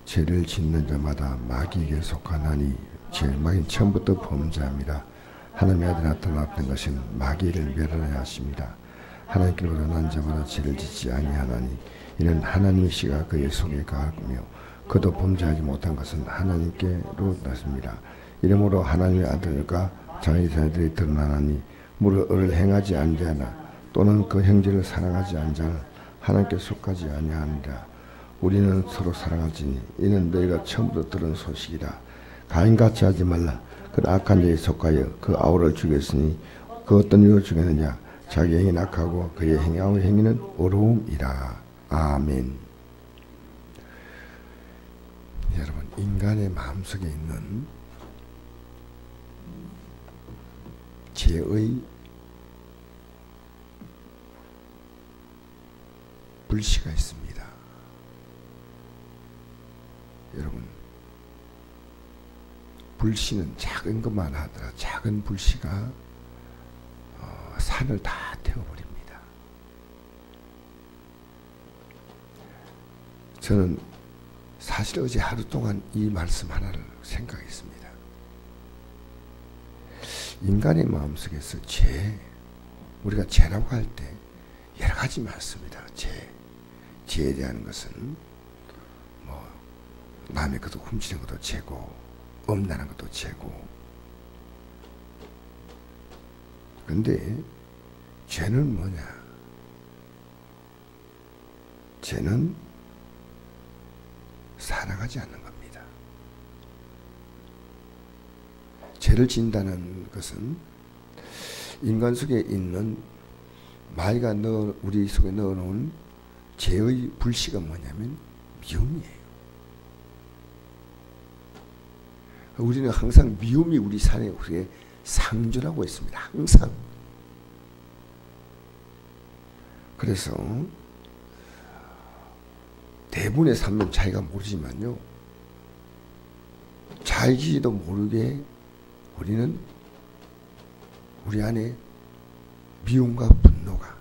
죄를 짓는 자마다 마귀에게 속하나니 마귀는 처음부터 범죄합니다. 하나님의 아들 나타났던 것은 마귀를 멸하려 하십니다. 하나님께로부터 난 자마다 죄를 짓지 아니하나니 이는 하나님의 씨가 그의 속에 가하며 그도 범죄하지 못한 것은 하나님께로 났습니다. 이러므로 하나님의 아들과 자기 자녀들이 드러나나니 무릇 을을 행하지 않는 자나 또는 그 형제를 사랑하지 않는 자는 하나님께 속하지 아니하니라. 우리는 서로 사랑하지니 이는 너희가 처음부터 들은 소식이라. 가인같이 하지 말라. 그 악한 자에 속하여 그 아우를 죽였으니 그 어떤 이유로 죽였느냐. 자기 행위는 악하고 그의 행위는 어려움이라. 아멘. 여러분, 인간의 마음속에 있는 죄의 불씨가 있습니다. 여러분, 불씨는 작은 것만 하더라 작은 불씨가 산을 다 태워버립니다. 저는 사실 어제 하루 동안 이 말씀 하나를 생각했습니다. 인간의 마음속에서 우리가 죄라고 할 때 여러 가지 많습니다. 죄에 대한 것은 남의 것도 훔치는 것도 죄고, 음란한 것도 죄고. 근데 죄는 뭐냐? 죄는 사랑하지 않는 겁니다. 죄를 짓는다는 것은 인간 속에 있는 마귀가 우리 속에 넣어놓은 죄의 불씨가 뭐냐면 미움이에요. 우리는 항상 미움이 우리 삶에 상존하고 있습니다. 항상. 그래서 대부분의 삶은 자기가 모르지만요, 자기도 모르게 우리는 우리 안에 미움과 분노가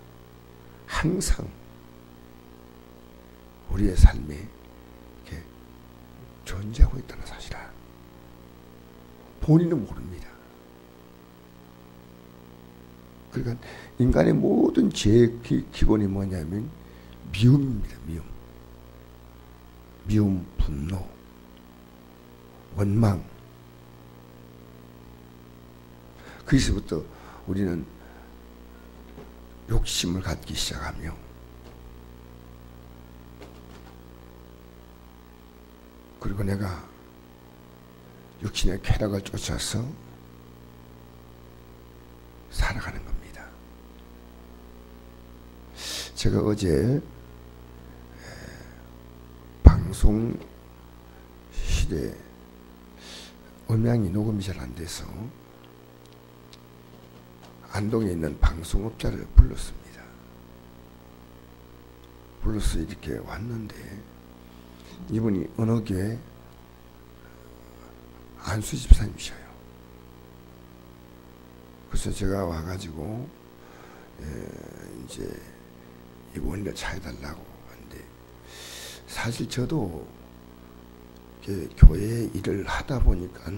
항상 우리의 삶에 이렇게 존재하고 있다는 사실을 본인은 모릅니다. 그러니까 인간의 모든 죄의 기본이 뭐냐면 미움입니다. 미움, 분노, 원망. 거기서부터 우리는 욕심을 갖기 시작하며 그리고 내가 육신의 쾌락을 쫓아서 살아가는 겁니다. 제가 어제 방송 시대에 음향이 녹음이 잘 안 돼서 안동에 있는 방송업자를 불렀습니다. 불러서 이렇게 왔는데 이분이 어느 교회 안수 집사님이셔요. 그래서 제가 와가지고 이제 이 원리를 차해달라고 하는데, 사실 저도 교회 일을 하다 보니까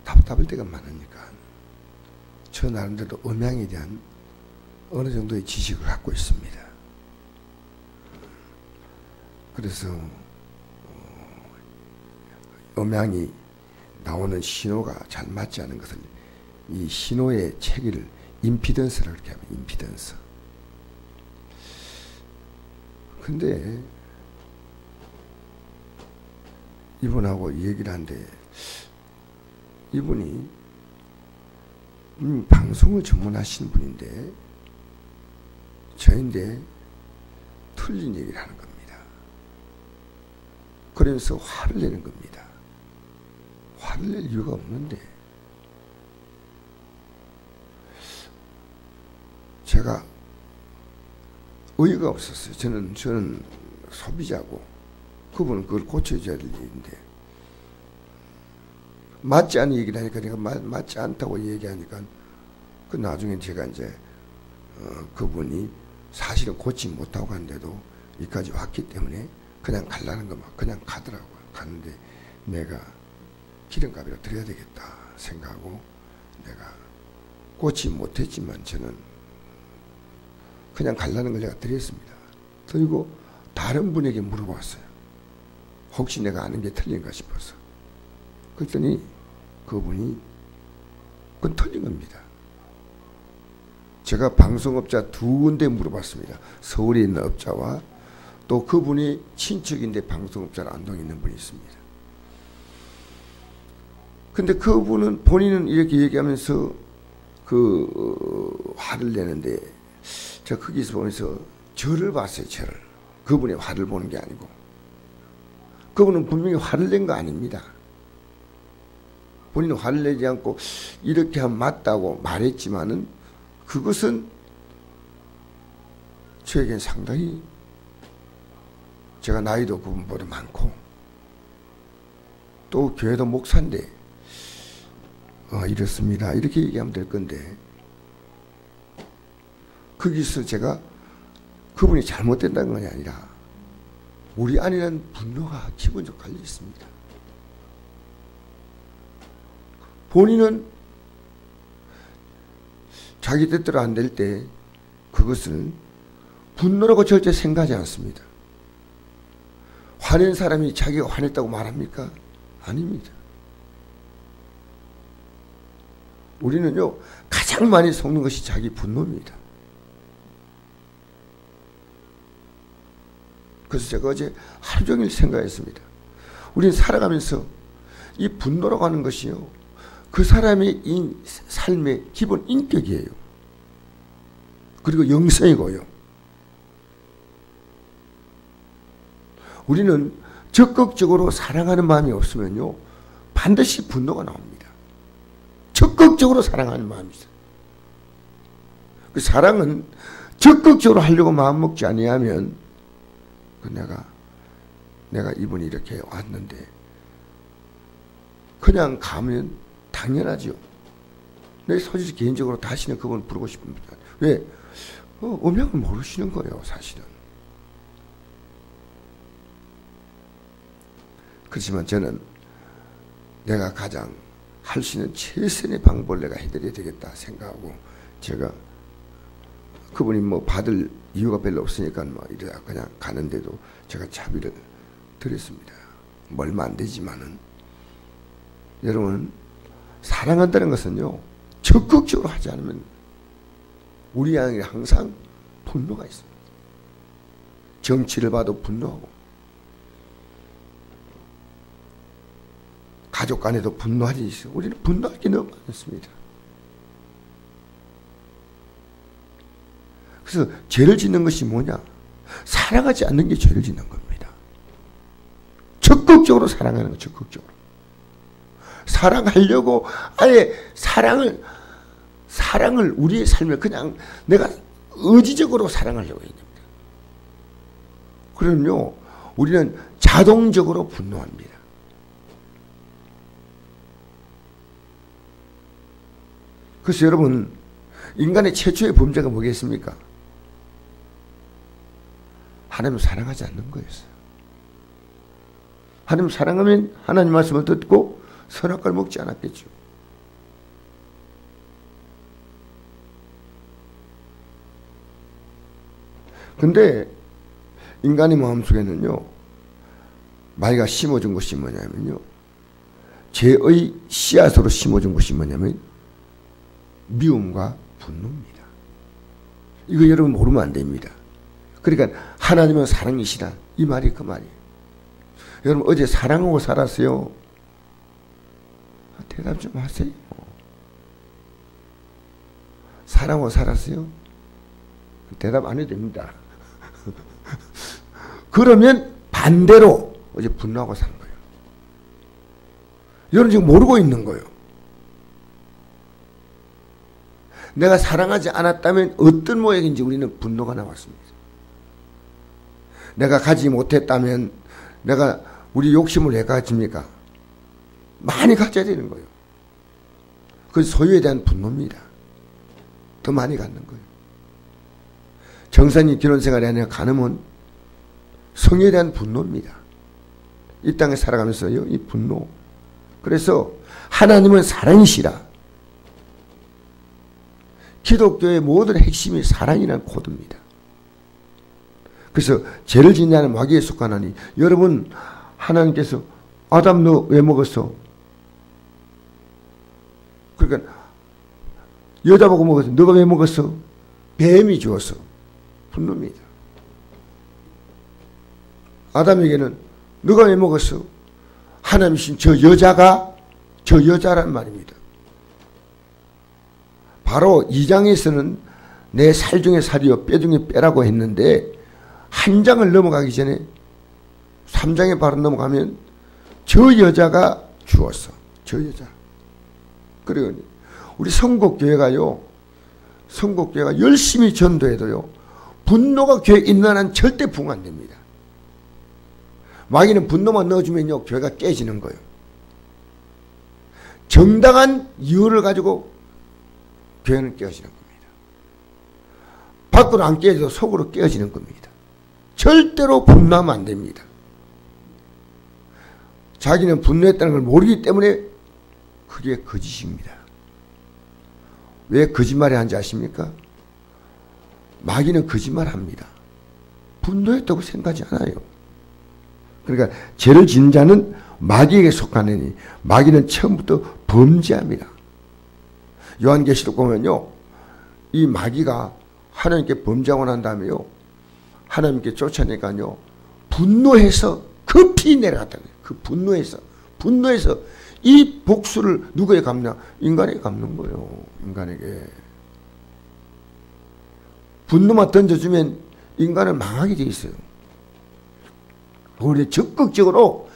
답답할 때가 많으니까 저 나름대로 음향에 대한 어느 정도의 지식을 갖고 있습니다. 그래서 음향이 나오는 신호가 잘 맞지 않은 것은 이 신호의 체계를 임피던스라고 이렇게 하면 임피던스. 근데 이분하고 얘기를 하는데 이분이 방송을 전문하신 분인데 저인데 틀린 얘기를 하는 겁니다. 그러면서 화를 내는 겁니다. 화를 낼 이유가 없는데 제가 의의가 없었어요. 저는 소비자고 그분은 그걸 고쳐줘야 될 일인데 맞지 않은 얘기를 하니까 내가 맞지 않다고 얘기하니까 그 나중에 제가 이제 그분이 사실은 고치지 못하고 갔는데도 여기까지 왔기 때문에 그냥 갈라는 것만 그냥 가더라고요. 가는데 내가 기름값이라 드려야 되겠다 생각하고 내가 꽂지 못했지만 저는 그냥 갈라는 걸 내가 드렸습니다. 그리고 다른 분에게 물어봤어요. 혹시 내가 아는 게 틀린가 싶어서. 그랬더니 그분이 그건 틀린 겁니다. 제가 방송업자 두 군데 물어봤습니다. 서울에 있는 업자와 또 그분이 친척인데 방송업자로 안동에 있는 분이 있습니다. 근데 그분은 본인은 이렇게 얘기하면서 화를 내는데 제가 거기서 보면서 저를 봤어요. 저를. 그분이 화를 보는 게 아니고 그분은 분명히 화를 낸 거 아닙니다. 본인은 화를 내지 않고 이렇게 하면 맞다고 말했지만은 그것은 저에겐 상당히 제가 나이도 그분보다 많고 또 교회도 목사인데 이렇습니다. 이렇게 얘기하면 될 건데 거기서 제가 그분이 잘못된다는 것이 아니라 우리 안에는 분노가 기본적으로 갈려 있습니다. 본인은 자기 뜻대로 안 될 때 그것은 분노라고 절대 생각하지 않습니다. 화낸 사람이 자기가 화냈다고 말합니까? 아닙니다. 우리는요 가장 많이 속는 것이 자기 분노입니다. 그래서 제가 어제 하루 종일 생각했습니다. 우리는 살아가면서 이 분노라고 하는 것이요 그 사람의 삶의 기본 인격이에요. 그리고 영성이고요. 우리는 적극적으로 사랑하는 마음이 없으면요 반드시 분노가 나옵니다. 적극적으로 사랑하는 마음이죠. 그 사랑은 적극적으로 하려고 마음먹지 아니하면 내가 이분이 이렇게 왔는데 그냥 가면 당연하죠. 내 솔직히 개인적으로 다시는 그분 부르고 싶습니다. 왜? 음향을 모르시는 거예요, 사실은. 그렇지만 저는 내가 가장 할 수 있는 최선의 방법을 내가 해드려야 되겠다 생각하고 제가 그분이 뭐 받을 이유가 별로 없으니까 뭐 이러다 그냥 가는데도 제가 차비를 드렸습니다. 뭐 얼마 안 되지만은 여러분 사랑한다는 것은요 적극적으로 하지 않으면 우리 안에 항상 분노가 있습니다. 정치를 봐도 분노하고 가족 간에도 분노하지 있어요. 우리는 분노할 게 너무 많습니다. 그래서 죄를 짓는 것이 뭐냐? 사랑하지 않는 게 죄를 짓는 겁니다. 적극적으로 사랑하는 거, 적극적으로. 사랑하려고 아예 사랑을 우리의 삶에 그냥 내가 의지적으로 사랑하려고 해야 됩니다. 그러면요, 우리는 자동적으로 분노합니다. 그래서 여러분, 인간의 최초의 범죄가 뭐겠습니까? 하나님을 사랑하지 않는 거였어요. 하나님을 사랑하면 하나님 말씀을 듣고 선악과를 먹지 않았겠죠. 근데 인간의 마음속에는요, 마귀가 심어준 것이 뭐냐면요, 죄의 씨앗으로 심어준 것이 뭐냐면 미움과 분노입니다. 이거 여러분 모르면 안 됩니다. 그러니까 하나님은 사랑이시다. 이 말이 그 말이에요. 여러분 어제 사랑하고 살았어요? 대답 좀 하세요. 사랑하고 살았어요? 대답 안 해도 됩니다. 그러면 반대로 어제 분노하고 사는 거예요. 여러분 지금 모르고 있는 거예요. 내가 사랑하지 않았다면 어떤 모양인지 우리는 분노가 나왔습니다. 내가 가지 못했다면 내가 우리 욕심을 왜 가집니까? 많이 가져야 되는 거예요. 그 소유에 대한 분노입니다. 더 많이 갖는 거예요. 정상이 결혼생활이 아니라 가늠은 성에 대한 분노입니다. 이 땅에 살아가면서요, 이 분노. 그래서 하나님은 사랑이시라. 기독교의 모든 핵심이 사랑이라는 코드입니다. 그래서 죄를 짓냐는 마귀에 속하나니, 여러분, 하나님께서 아담 너 왜 먹었어? 그러니까 여자 보고 먹었어. 너가 왜 먹었어? 뱀이 주었어. 분노입니다. 아담에게는 너가 왜 먹었어? 하나님이신 저 여자란 말입니다. 바로 2장에서는 내 살 중에 살이요 뼈 중에 뼈라고 했는데, 한 장을 넘어가기 전에 3장에 바로 넘어가면 저 여자가 주었어. 저 여자. 그리고 우리 성국교회가 열심히 전도해도요, 분노가 교회에 있는 한 절대 부흥 안 됩니다. 마귀는 분노만 넣어주면요, 교회가 깨지는 거예요. 정당한 이유를 가지고 교회는 깨어지는 겁니다. 밖으로 안 깨져도 속으로 깨어지는 겁니다. 절대로 분노하면 안 됩니다. 자기는 분노했다는 걸 모르기 때문에 그게 거짓입니다. 왜 거짓말을 하는지 아십니까? 마귀는 거짓말합니다. 분노했다고 생각하지 않아요. 그러니까 죄를 지은 자는 마귀에게 속하느니 마귀는 처음부터 범죄합니다. 요한계시록 보면요, 이 마귀가 하나님께 범죄하고 난 다음에요, 하나님께 쫓아내니까요, 분노해서 급히 내려갔다. 그 분노해서 이 복수를 누구에 갚냐? 인간에게 갚는 거예요. 인간에게. 분노만 던져주면 인간은 망하게 돼 있어요. 우리 적극적으로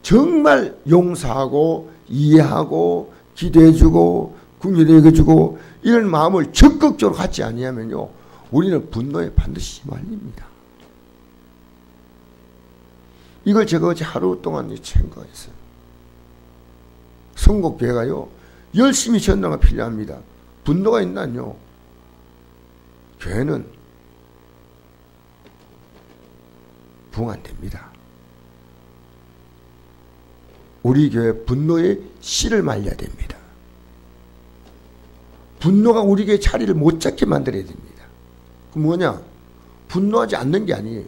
정말 용서하고 이해하고 기도해주고 궁유도 여겨주고 이런 마음을 적극적으로 갖지 아니하면요, 우리는 분노에 반드시 휘말립니다. 이걸 제가 어제 하루 동안 생각했어요. 성국교회가요, 열심히 전도가 필요합니다. 분노가 있나요? 교회는 부흥 안 됩니다. 우리 교회 분노의 씨를 말려야 됩니다. 분노가 우리 교회 자리를 못 잡게 만들어야 됩니다. 그 뭐냐? 분노하지 않는 게 아니에요.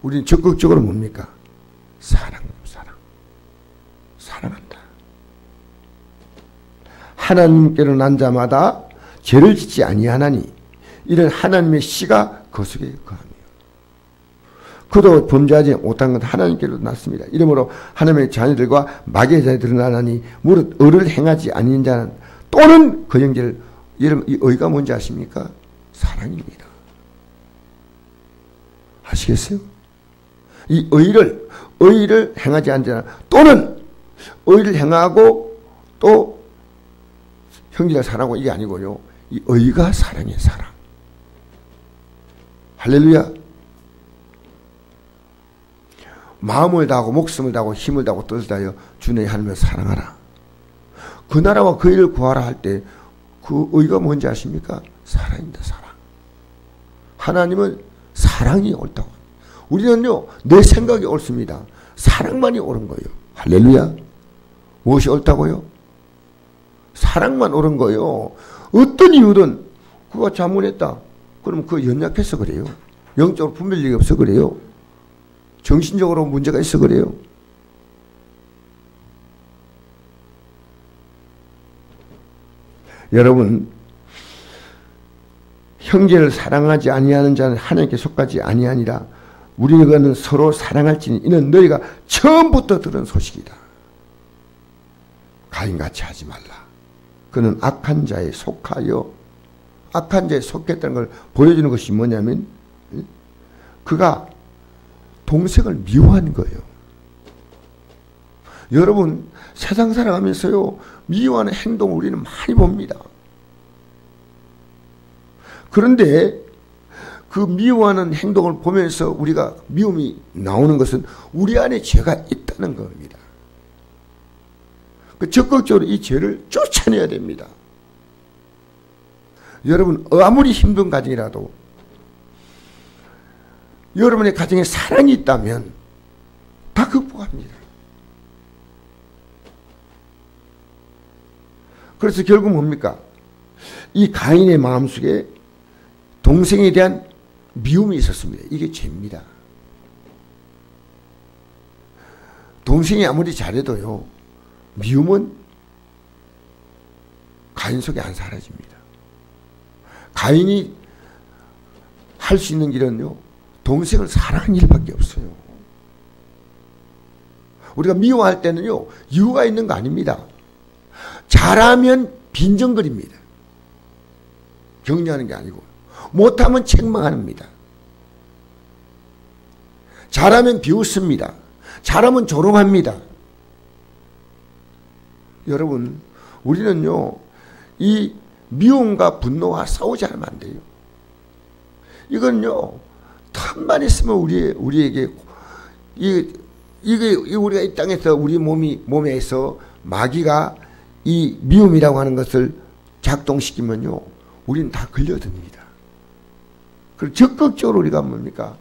우리는 적극적으로 뭡니까? 사랑한다. 하나님께로 난 자마다 죄를 짓지 아니하나니 이런 하나님의 씨가 그 속에 거하며 그도 범죄하지 못한 건 하나님께로 났습니다. 이러므로 하나님의 자녀들과 마귀의 자녀들이 드러나니 무릇 의를 행하지 아닌 자는 또는 그 형제를, 여러분 이 의가 뭔지 아십니까? 사랑입니다. 아시겠어요? 이 의를 행하지 않는 자는 또는 의를 행하고 또 형제를 사랑하고 이게 아니고요. 이 의가 사랑이에요. 사랑. 할렐루야. 마음을 다하고 목숨을 다하고 힘을 다하고 뜻을 다하여 주 너희 하나님을 사랑하라. 그 나라와 그 일을 구하라 할 때 그 의가 뭔지 아십니까? 사랑입니다. 사랑. 하나님은 사랑이 옳다고. 우리는요, 내 생각이 옳습니다. 사랑만이 옳은 거예요. 할렐루야. 무엇이 옳다고요? 사랑만 옳은 거예요. 어떤 이유든 그가 잘못했다. 그럼 그거 연약해서 그래요. 영적으로 분별력이 없어 그래요. 정신적으로 문제가 있어 그래요. 여러분, 형제를 사랑하지 아니하는 자는 하나님께 속하지 아니하니라. 우리는 서로 사랑할지니 이는 너희가 처음부터 들은 소식이다. 가인같이 하지 말라. 그는 악한 자에 속하여, 악한 자에 속했다는 걸 보여주는 것이 뭐냐면 그가 동생을 미워한 거예요. 여러분, 세상 살아가면서요, 미워하는 행동을 우리는 많이 봅니다. 그런데 그 미워하는 행동을 보면서 우리가 미움이 나오는 것은 우리 안에 죄가 있다는 겁니다. 적극적으로 이 죄를 쫓아내야 됩니다. 여러분, 아무리 힘든 가정이라도 여러분의 가정에 사랑이 있다면 다 극복합니다. 그래서 결국 뭡니까? 이 가인의 마음속에 동생에 대한 미움이 있었습니다. 이게 죄입니다. 동생이 아무리 잘해도요, 미움은 가인 속에 안 사라집니다. 가인이 할 수 있는 길은요, 동생을 사랑하는 일밖에 없어요. 우리가 미워할 때는요, 이유가 있는 거 아닙니다. 잘하면 빈정거립니다. 격려하는 게 아니고, 못하면 책망합니다. 잘하면 비웃습니다. 잘하면 조롱합니다. 여러분, 우리는요, 이 미움과 분노와 싸우지 않으면 안 돼요. 이건요, 틈만 있으면 우리에게, 이게 우리가 이 땅에서 우리 몸에서 마귀가 이 미움이라고 하는 것을 작동시키면요, 우리는 다 걸려듭니다. 그리고 적극적으로 우리가 뭡니까?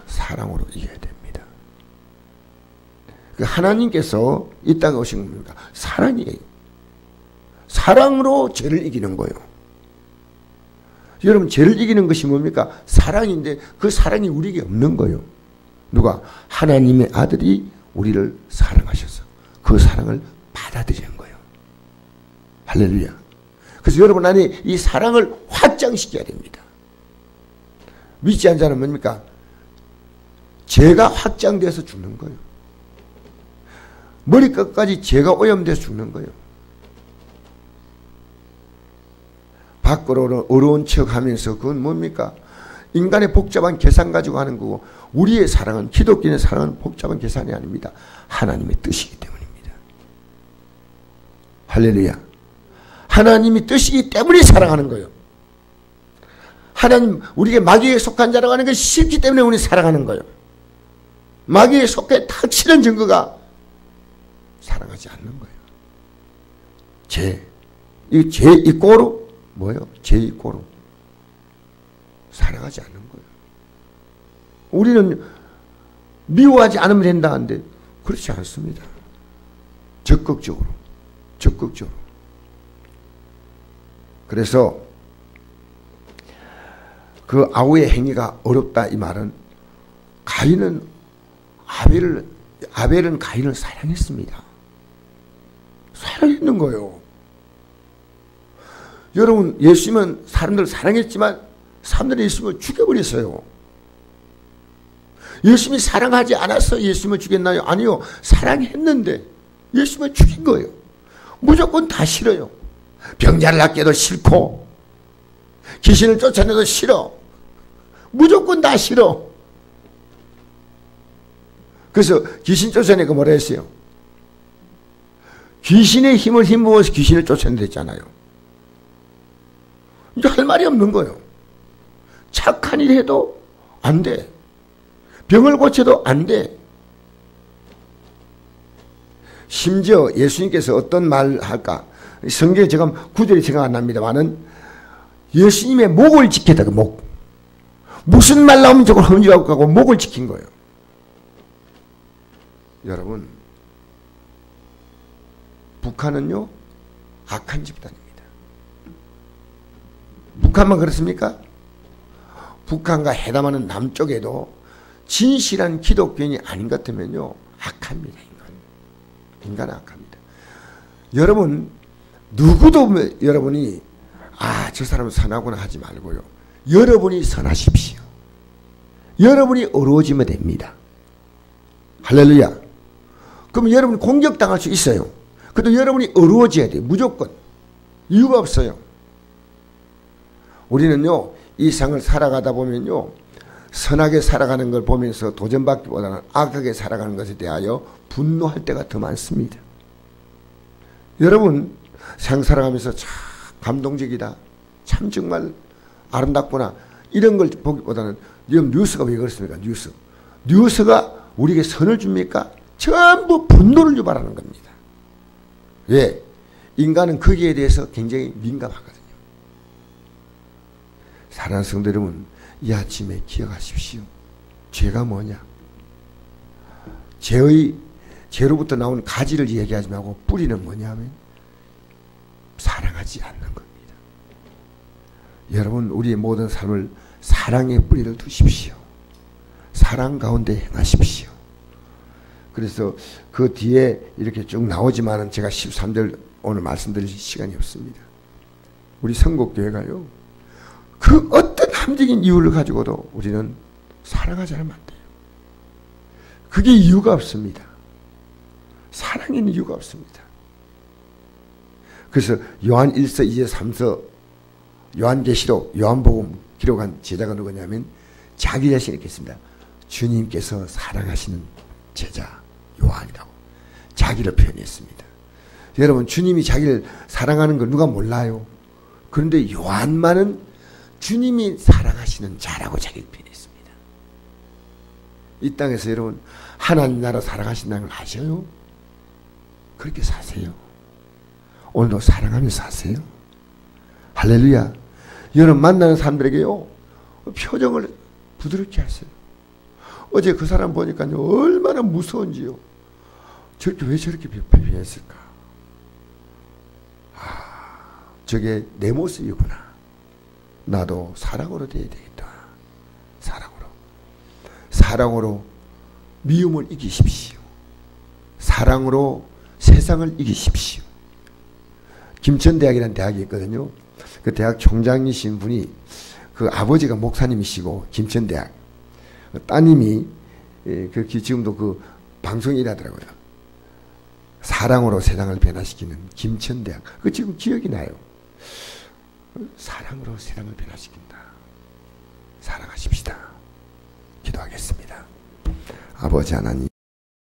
사랑으로 이겨야 됩니다. 하나님께서 이 땅에 오신 겁니까? 사랑이에요. 사랑으로 죄를 이기는 거예요. 여러분, 죄를 이기는 것이 뭡니까? 사랑인데 그 사랑이 우리에게 없는 거예요. 누가? 하나님의 아들이 우리를 사랑하셔서 그 사랑을 받아들이는 거예요. 할렐루야. 그래서 여러분 안에 이 사랑을 확장시켜야 됩니다. 믿지 않는 자는 뭡니까? 죄가 확장돼서 죽는 거예요. 머리끝까지 죄가 오염돼서 죽는 거예요. 밖으로 어려운 척 하면서 그건 뭡니까? 인간의 복잡한 계산 가지고 하는 거고, 우리의 사랑은, 기독교인의 사랑은 복잡한 계산이 아닙니다. 하나님의 뜻이기 때문입니다. 할렐루야. 하나님이 뜻이기 때문에 사랑하는 거예요. 하나님, 우리에게 마귀에 속한 자라고 하는 것이 싫기 때문에 우리는 사랑하는 거예요. 마귀에 속해 탁치는 증거가 사랑하지 않는 거예요. 죄 이꼬로 뭐예요? 죄 이꼬로 사랑하지 않는 거예요. 우리는 미워하지 않으면 된다는데 그렇지 않습니다. 적극적으로. 그래서 그 아우의 행위가 어렵다 이 말은, 가인은 아벨은 가인을 사랑했습니다. 사랑했는 거예요. 여러분, 예수님은 사람들을 사랑했지만 사람들이 예수님을 죽여버렸어요. 예수님이 사랑하지 않아서 예수님을 죽였나요? 아니요. 사랑했는데 예수님을 죽인 거예요. 무조건 다 싫어요. 병자를 낫게도 싫고, 귀신을 쫓아내도 싫어. 무조건 다 싫어. 그래서 귀신 쫓아내고 뭐라 했어요? 귀신의 힘을 힘부어서 귀신을 쫓아냈잖아요. 이제 할 말이 없는 거예요. 착한 일 해도 안 돼. 병을 고쳐도 안 돼. 심지어 예수님께서 어떤 말을 할까? 성경에 지금 구절이 생각 안 납니다만은, 예수님의 목을 지켰다. 그 목. 무슨 말 나오면 저걸 흠집하고 가고 목을 지킨 거예요. 여러분, 북한은요, 악한 집단입니다. 북한만 그렇습니까? 북한과 해담하는 남쪽에도 진실한 기독교인이 아닌 것 같으면요, 악합니다. 인간은 악합니다. 여러분, 누구도 여러분이 저 사람은 선하구나 하지 말고요, 여러분이 선하십시오. 여러분이 어려워지면 됩니다. 할렐루야. 그럼 여러분이 공격당할 수 있어요. 그래도 여러분이 어려워져야 돼요. 무조건. 이유가 없어요. 우리는요, 이 세상을 살아가다 보면요, 선하게 살아가는 걸 보면서 도전받기보다는 악하게 살아가는 것에 대하여 분노할 때가 더 많습니다. 여러분, 세상 살아가면서 참 감동적이다, 참 정말 아름답구나, 이런 걸 보기보다는, 지금 뉴스가 왜 그렇습니까? 뉴스가 우리에게 선을 줍니까? 전부 분노를 유발하는 겁니다. 왜? 인간은 거기에 대해서 굉장히 민감하거든요. 사랑하는 성도 여러분, 이 아침에 기억하십시오. 죄가 뭐냐? 죄로부터 나온 가지를 얘기하지 말고 뿌리는 뭐냐면 사랑하지 않는 겁니다. 여러분, 우리의 모든 삶을 사랑의 뿌리를 두십시오. 사랑 가운데 행하십시오. 그래서 그 뒤에 이렇게 쭉 나오지만은 제가 13절 오늘 말씀드릴 시간이 없습니다. 우리 선곡교회가요, 그 어떤 함정인 이유를 가지고도 우리는 사랑하지 않으면 안 돼요. 그게 이유가 없습니다. 사랑에는 이유가 없습니다. 그래서 요한 1서, 2서, 3서, 요한계시록, 요한복음 기록한 제자가 누구냐면 자기 자신을 읽겠습니다. 주님께서 사랑하시는 제자 요한이라고 자기를 표현했습니다. 여러분, 주님이 자기를 사랑하는 걸 누가 몰라요? 그런데 요한만은 주님이 사랑하시는 자라고 자기를 표현했습니다. 이 땅에서 여러분, 하나님 나라 사랑하신다는 걸 아셔요? 그렇게 사세요. 오늘도 사랑하면서 사세요. 할렐루야. 여러분, 만나는 사람들에게요, 표정을 부드럽게 하세요. 어제 그 사람 보니까요, 얼마나 무서운지요. 왜 저렇게 변했을까? 저게 내 모습이구나. 나도 사랑으로 돼야 되겠다. 사랑으로 미움을 이기십시오. 사랑으로 세상을 이기십시오. 김천대학이라는 대학이 있거든요. 그 대학 총장이신 분이, 그 아버지가 목사님이시고 김천대학, 따님이 지금도 그 방송에 일하더라고요. 사랑으로 세상을 변화시키는 김천대학. 그 지금 기억이 나요. 사랑으로 세상을 변화시킨다. 사랑하십시다. 기도하겠습니다. 아버지 하나님,